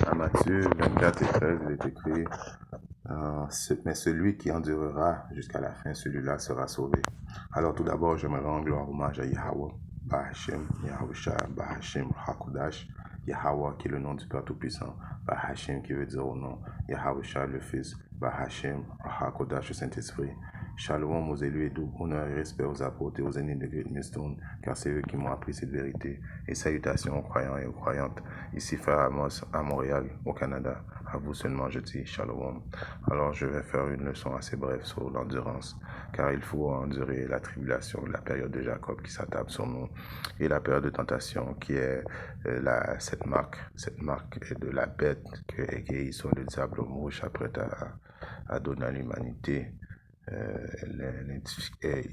À Matthieu 24 et 13, il est écrit, mais celui qui endurera jusqu'à la fin, celui-là sera sauvé. Alors tout d'abord, j'aimerais rendre hommage à Yahweh, Bahashem, Yahusha, Bahashem, Hakudash, Yahweh qui est le nom du Père Tout-Puissant, Bahashem qui veut dire au nom, Yahusha le Fils, Bahashem, Hakudash le Saint-Esprit. Shalom aux élus et doux, honneur et respect aux apôtres et aux aînés de Great Millstone, car c'est eux qui m'ont appris cette vérité. Et salutations aux croyants et aux croyantes. Ici Frère Amos à Montréal, au Canada. À vous seulement je dis Shalom. Alors je vais faire une leçon assez brève sur l'endurance, car il faut endurer la tribulation, la période de Jacob qui s'attaque sur nous, et la période de tentation qui est cette marque de la bête qui sont le diable mouche apprête à donner à l'humanité.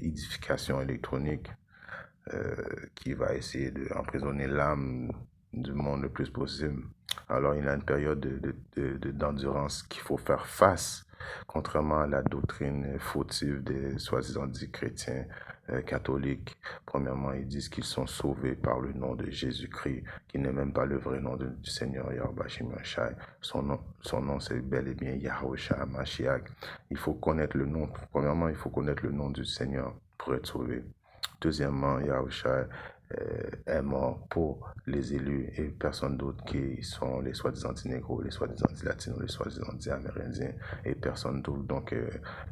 L'édification électronique qui va essayer d'emprisonner l'âme du monde le plus possible. Alors il y a une période d'endurance qu'il faut faire face, contrairement à la doctrine fautive des soi-disant dits chrétiens catholiques. Premièrement, ils disent qu'ils sont sauvés par le nom de Jésus-Christ, qui n'est même pas le vrai nom du Seigneur Yahweh Shimashai. Son nom c'est bel et bien Yahushua Mashiach. Il faut connaître le nom. Premièrement, il faut connaître le nom du Seigneur pour être sauvé. Deuxièmement, Yahushua est mort pour les élus et personne d'autre qui sont les soi-disant négros, les soi-disant latinos, les soi-disant amérindiens et personne d'autre. Donc,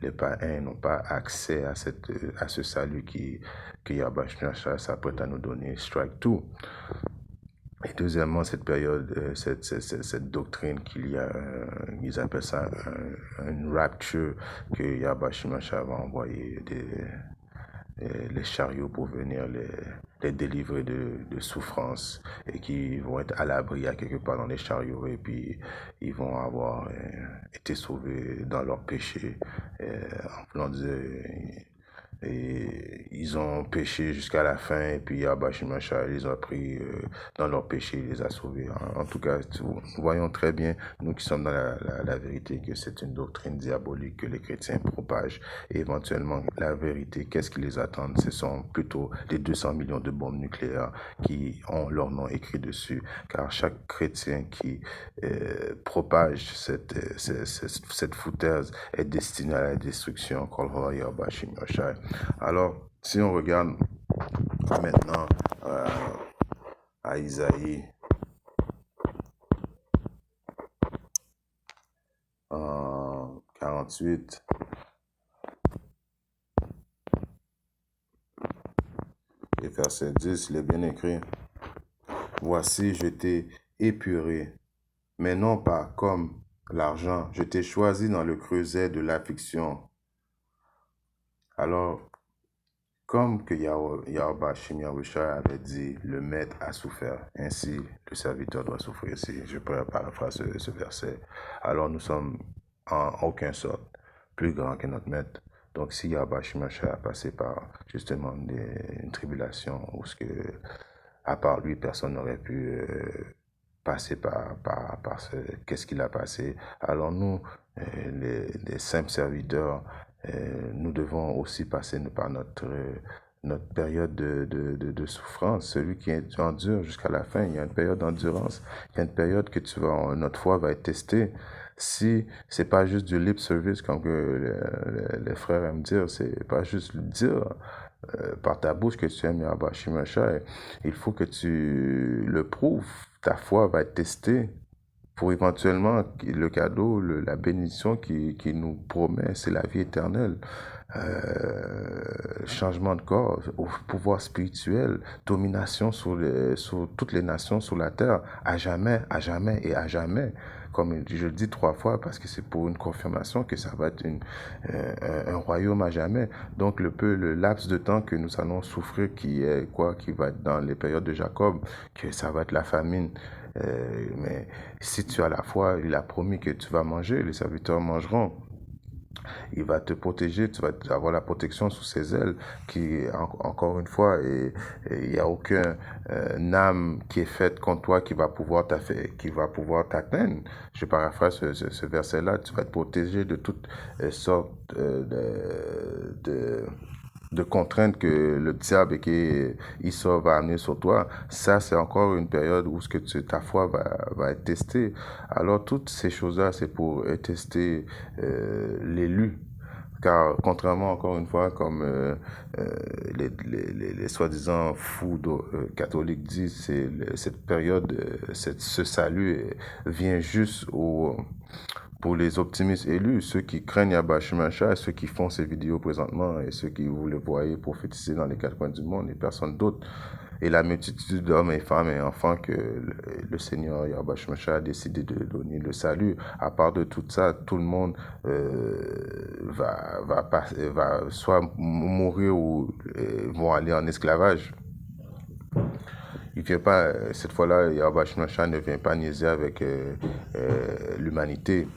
les païens n'ont pas accès à ce salut que Yahweh s'apprête à nous donner. Strike 2. Et deuxièmement, cette période, cette doctrine qu'il y a, ils appellent ça une rapture, que Yahweh Shimashai va envoyer les chariots pour venir les délivrer de souffrance, et qui vont être à l'abri à quelque part dans les chariots, et puis ils vont avoir été sauvés dans leur péché, en voulant dire, et ils ont péché jusqu'à la fin, et puis Yahweh Shimashai les a pris dans leur péché, il les a sauvés. En tout cas, nous voyons très bien, nous qui sommes dans la vérité, que c'est une doctrine diabolique que les chrétiens propagent. Et éventuellement, la vérité, qu'est-ce qui les attend? Ce sont plutôt les 200 millions de bombes nucléaires qui ont leur nom écrit dessus. Car chaque chrétien qui propage cette foutaise est destiné à la destruction. Alors, si on regarde maintenant à Isaïe 48, et verset 10, il est bien écrit: Voici, je t'ai épuré, mais non pas comme l'argent. Je t'ai choisi dans le creuset de l'affliction. Alors, comme que Yahweh Shimashai avait dit, le maître a souffert, ainsi le serviteur doit souffrir. Si je paraphrase ce verset. Alors nous sommes en aucun sorte plus grands que notre maître. Donc si Yahweh Shimashai a passé par justement une tribulation, où à part lui, personne n'aurait pu passer par qu'est-ce qu'il a passé. Alors nous, les simples serviteurs, nous devons aussi passer par notre période de souffrance. Celui qui endure jusqu'à la fin, il y a une période d'endurance, il y a une période que notre foi va être testée. Si c'est pas juste du lip service, comme que les frères aiment dire, c'est pas juste dire par ta bouche que tu aimes Yahweh Shimashai, il faut que tu le prouves. Ta foi va être testée pour éventuellement le cadeau, la bénédiction qui nous promet, c'est la vie éternelle. Changement de corps, pouvoir spirituel, domination sur toutes les nations sur la terre, à jamais et à jamais. Comme je le dis 3 fois, parce que c'est pour une confirmation que ça va être un royaume à jamais. Donc le laps de temps que nous allons souffrir, qui va être dans les périodes de Jacob, que ça va être la famine. Mais si tu as la foi, il a promis que tu vas manger, les serviteurs mangeront. Il va te protéger, tu vas avoir la protection sous ses ailes, qui, encore une fois, il n'y a aucun âme qui est faite contre toi qui va pouvoir t'atteindre. Je paraphrase ce verset-là, tu vas être protégé de toutes sortes de contraintes que le diable et qu'Issa va amener sur toi, ça, c'est encore une période où ta foi va être testée. Alors, toutes ces choses-là, c'est pour tester l'élu. Car contrairement, encore une fois, comme les soi-disant fous catholiques disent, cette période, ce salut vient juste pour les optimistes élus, ceux qui craignent Yabashimasha, ceux qui font ces vidéos présentement et ceux qui vous le voyez prophétiser dans les quatre coins du monde et personne d'autre. Et la multitude d'hommes et femmes et enfants que le Seigneur Yabashimasha a décidé de donner le salut. À part de tout ça, tout le monde va soit mourir ou vont aller en esclavage. Il vient pas, cette fois-là, Yabashimasha ne vient pas niaiser avec l'humanité.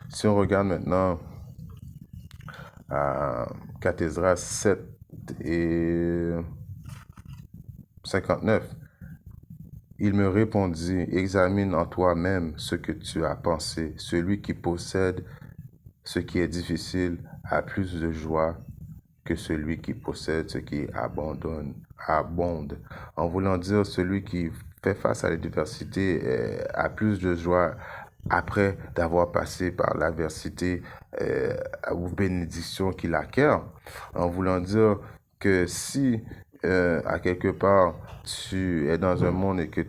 Si on regarde maintenant à 4 Esdras 7 et 59, il me répondit, examine en toi-même ce que tu as pensé. Celui qui possède ce qui est difficile a plus de joie que celui qui possède ce qui abonde. En voulant dire, celui qui fait face à l'adversité a plus de joie après d'avoir passé par l'adversité ou bénédiction qu'il acquiert. En voulant dire que si à quelque part tu es dans un monde et que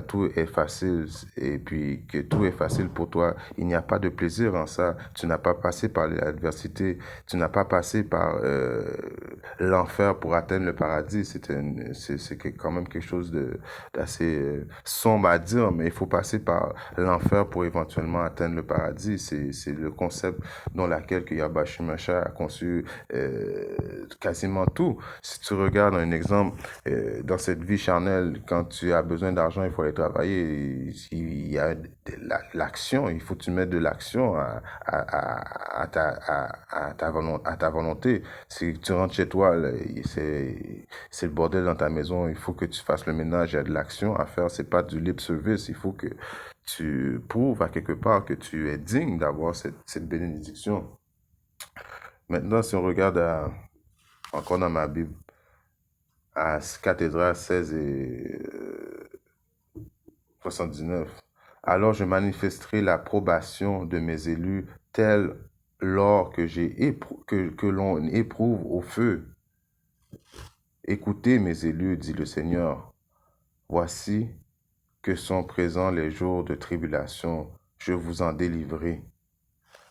tout est facile et puis que tout est facile pour toi, il n'y a pas de plaisir en ça. Tu n'as pas passé par l'adversité, tu n'as pas passé par l'enfer pour atteindre le paradis. C'est quand même quelque chose d'assez sombre à dire, mais il faut passer par l'enfer pour éventuellement atteindre le paradis. C'est le concept dans lequel Yabashimasha a conçu quasiment tout. Si tu regardes un exemple, dans cette vie charnelle, quand tu as besoin d'argent, il faut aller travailler. Il y a l'action, il faut que tu mettes de l'action à ta volonté. Si tu rentres chez toi, c'est le bordel dans ta maison, il faut que tu fasses le ménage, il y a de l'action à faire, c'est pas du lip service, il faut que tu prouves à quelque part que tu es digne d'avoir cette bénédiction. Maintenant, si on regarde encore dans ma Bible, à Cathédrale 16 et 79. Alors je manifesterai l'approbation de mes élus, tel l'or que l'on éprouve au feu. Écoutez mes élus, dit le Seigneur. Voici que sont présents les jours de tribulation. Je vous en délivrerai.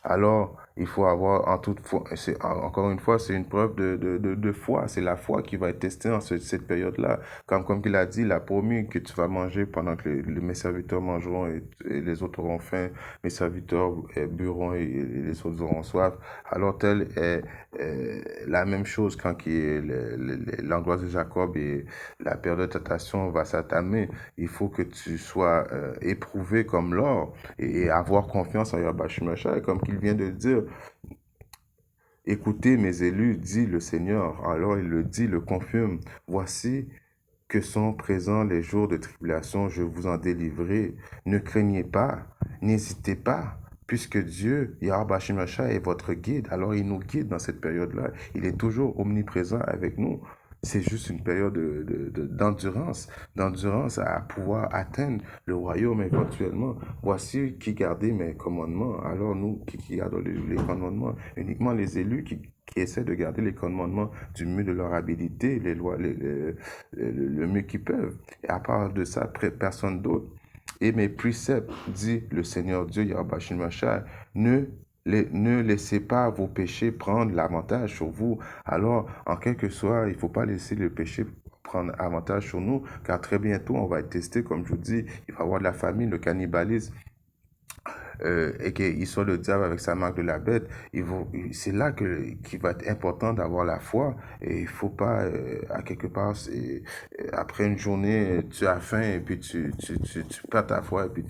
Alors, il faut avoir en toute foi, encore une fois, c'est une preuve de foi. C'est la foi qui va être testée en cette période-là. Comme il a dit, il a promis que tu vas manger pendant que mes serviteurs mangeront et les autres auront faim. Mes serviteurs bueront et les autres auront soif. Alors, telle est la même chose quand l'angoisse de Jacob et la période de tentation va s'attamer. Il faut que tu sois éprouvé comme l'or et avoir confiance en Yabashimasha, comme qu'il vient de dire. Écoutez mes élus, dit le Seigneur. Alors il le dit, le confirme. Voici que sont présents les jours de tribulation, je vous en délivrerai. Ne craignez pas, n'hésitez pas, puisque Dieu, Yabashimasha, est votre guide. Alors il nous guide dans cette période-là. Il est toujours omniprésent avec nous. C'est juste une période d'endurance à pouvoir atteindre le royaume éventuellement. Voici qui gardait mes commandements. Alors nous, qui gardons les commandements, uniquement les élus qui essaient de garder les commandements du mieux de leur habilité, les lois, le mieux qu'ils peuvent. Et à part de ça, personne d'autre. Et mes préceptes, dit le Seigneur Dieu, Yabashimasha, ne laissez pas vos péchés prendre l'avantage sur vous. Alors, en quelque sorte, il ne faut pas laisser le péché prendre avantage sur nous, car très bientôt, on va être testé, comme je vous dis, il va y avoir de la famine, le cannibalisme, et qu'il soit le diable avec sa marque de la bête, c'est là qu'il va être important d'avoir la foi. Et il faut pas, à quelque part, après une journée, tu as faim et puis tu perds ta foi et puis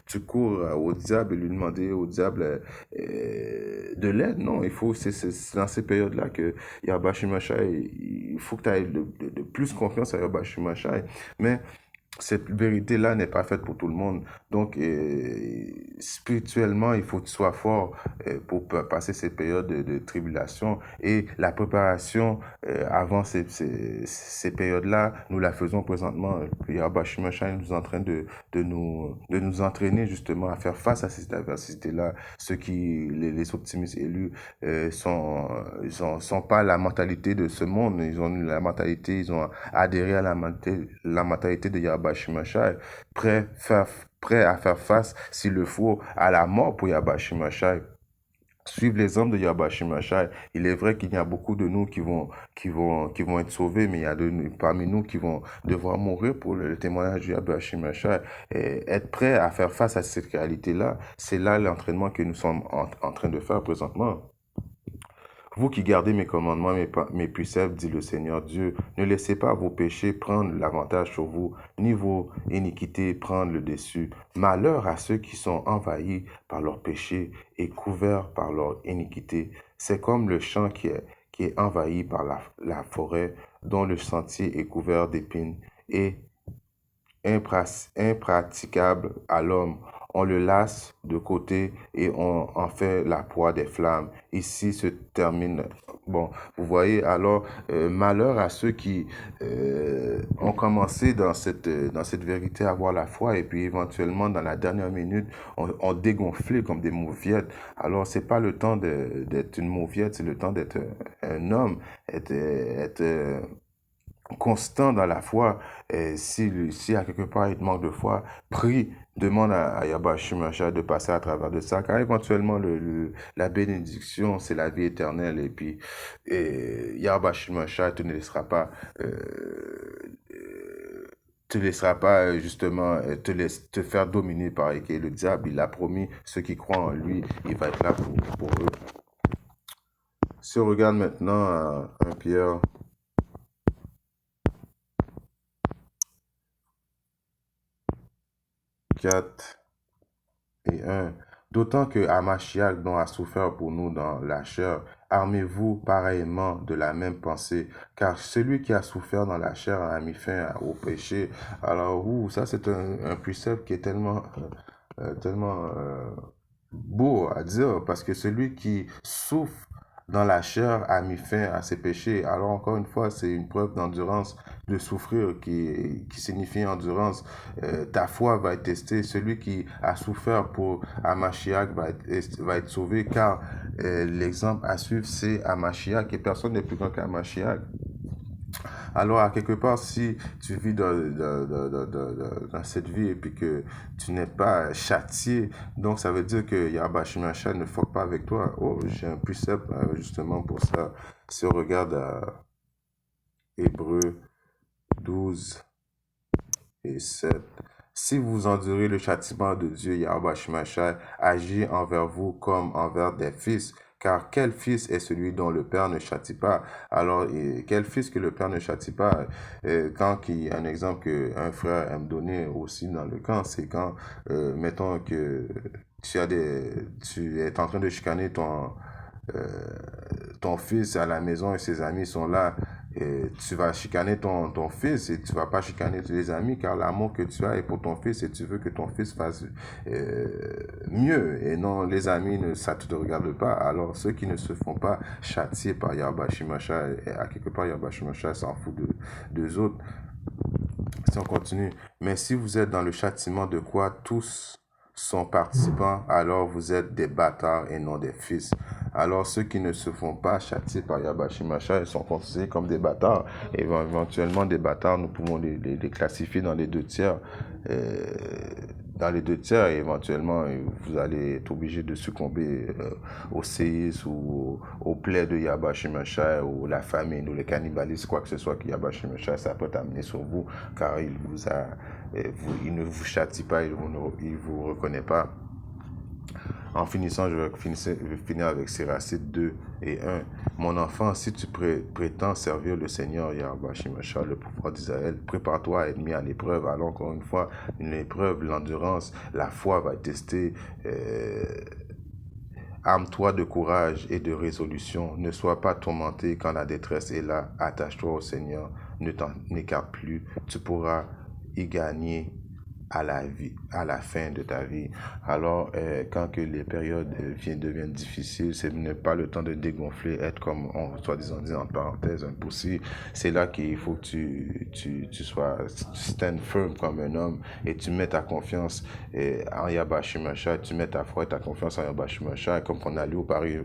tu cours au diable et lui demander au diable de l'aide. Non, c'est dans ces périodes-là que Yabashimasha, il faut que tu aies de plus confiance à Yabashimasha. Mais cette vérité-là n'est pas faite pour tout le monde. Donc, spirituellement, il faut que tu sois fort pour passer ces périodes de tribulation. Et la préparation avant ces périodes-là, nous la faisons présentement. Yahweh Shai nous est en train de nous entraîner justement à faire face à cette adversité-là. Ceux qui, les optimistes élus, sont pas la mentalité de ce monde. Ils ont la mentalité, ils ont adhéré à la mentalité de Yahweh Shai, prêt à faire face, s'il le faut, à la mort pour Yahweh Shai. Suivre l'exemple de Yahweh Shai. Il est vrai qu'il y a beaucoup de nous qui vont être sauvés, mais il y a parmi nous qui vont devoir mourir pour le témoignage de Yahweh Shai. Et être prêt à faire face à cette réalité-là, c'est là l'entraînement que nous sommes en train de faire présentement. Vous qui gardez mes commandements, mes préceptes, dit le Seigneur Dieu, ne laissez pas vos péchés prendre l'avantage sur vous, ni vos iniquités prendre le dessus. Malheur à ceux qui sont envahis par leurs péchés et couverts par leur iniquité. C'est comme le champ qui est envahi par la forêt, dont le sentier est couvert d'épines et impraticable à l'homme. On le laisse de côté et on en fait la proie des flammes. Ici se termine. Bon, vous voyez, alors, malheur à ceux qui ont commencé dans cette vérité à avoir la foi et puis éventuellement, dans la dernière minute, ont dégonflé comme des mauviettes. Alors, c'est pas le temps d'être une mauviette, c'est le temps d'être un homme, être constant dans la foi. Et si à quelque part il te manque de foi, prie, demande à Yahweh Shai de passer à travers de ça, car éventuellement la bénédiction, c'est la vie éternelle. Et puis Yahweh Shai te laissera pas justement te faire dominer par le diable. Il a promis, ceux qui croient en lui, il va être là pour eux. Si on regarde maintenant 1 Pierre 4 et 1. D'autant que Hamashiach, dont a souffert pour nous dans la chair, armez-vous pareillement de la même pensée, car celui qui a souffert dans la chair a mis fin au péché. Alors, ça c'est un précepte qui est tellement beau à dire, parce que celui qui souffre dans la chair a mis fin à ses péchés. Alors encore une fois, c'est une preuve d'endurance, de souffrir qui signifie endurance. Ta foi va être testée. Celui qui a souffert pour Hamashiach va être sauvé, car l'exemple à suivre, c'est Hamashiach, et personne n'est plus grand qu'Hamashiach. Alors, à quelque part, si tu vis dans cette vie et puis que tu n'es pas châtié, donc ça veut dire que Yahweh Shai ne fuck pas avec toi. Oh, j'ai un précepte justement pour ça. Si on regarde à Hébreux 12 et 7. Si vous endurez le châtiment de Dieu, Yahweh Shai agit envers vous comme envers des fils. Car quel fils est celui dont le Père ne châtie pas? Alors, quel fils que le Père ne châtie pas? Un exemple qu'un frère aime donner aussi dans le camp, c'est quand, mettons que tu es en train de chicaner ton fils à la maison et ses amis sont là, et tu vas chicaner ton fils et tu vas pas chicaner tes amis, car l'amour que tu as est pour ton fils et tu veux que ton fils fasse mieux, et non les amis, ça ne te regarde pas. Alors ceux qui ne se font pas châtier par Yahweh Shai, à quelque part Yahweh Shai s'en fout d'eux autres. Si on continue, mais si vous êtes dans le châtiment de quoi tous sont participants, alors vous êtes des bâtards et non des fils. Alors ceux qui ne se font pas châtier par Yahweh Shai sont considérés comme des bâtards. Et éventuellement des bâtards, nous pouvons les classifier dans les deux tiers. Et éventuellement vous allez être obligé de succomber au séisme ou au plaies de Yahweh Shai, ou la famine ou le cannibalisme, quoi que ce soit que Yahweh Shai ça peut amener sur vous, car il ne vous châtie pas, il vous reconnaît pas. En finissant, je vais finir avec Siracide 2 et 1. Mon enfant, si tu prétends servir le Seigneur Yahweh Shai, le pouvoir d'Israël, prépare-toi à être mis à l'épreuve. Alors encore une fois, une épreuve, l'endurance, la foi va être testée. Arme-toi de courage et de résolution. Ne sois pas tourmenté quand la détresse est là. Attache-toi au Seigneur. Ne t'en écarte plus. Tu pourras y gagner à la vie, à la fin de ta vie. Alors, quand que les périodes deviennent difficiles, ce n'est pas le temps de dégonfler, être comme, on, soi-disant, dit en parenthèse, un pussy. C'est là qu'il faut que tu sois, tu stand firm comme un homme et tu mets ta confiance en Yahweh Shai, tu mets ta foi et ta confiance en Yahweh Shai, comme on a lu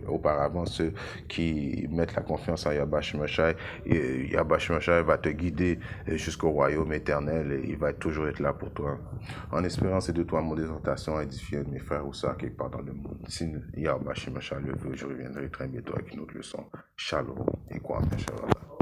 auparavant, ceux qui mettent la confiance en Yahweh Shai, Yahweh Shai va te guider jusqu'au royaume éternel et il va toujours être là pour toi. En espérant ces deux, trois mots d'exhortation édifier mes frères ou sœurs quelque part dans le monde. Si Yahweh Shai le veut, je reviendrai très bientôt avec une autre leçon. Shalom et quoi, Shalom.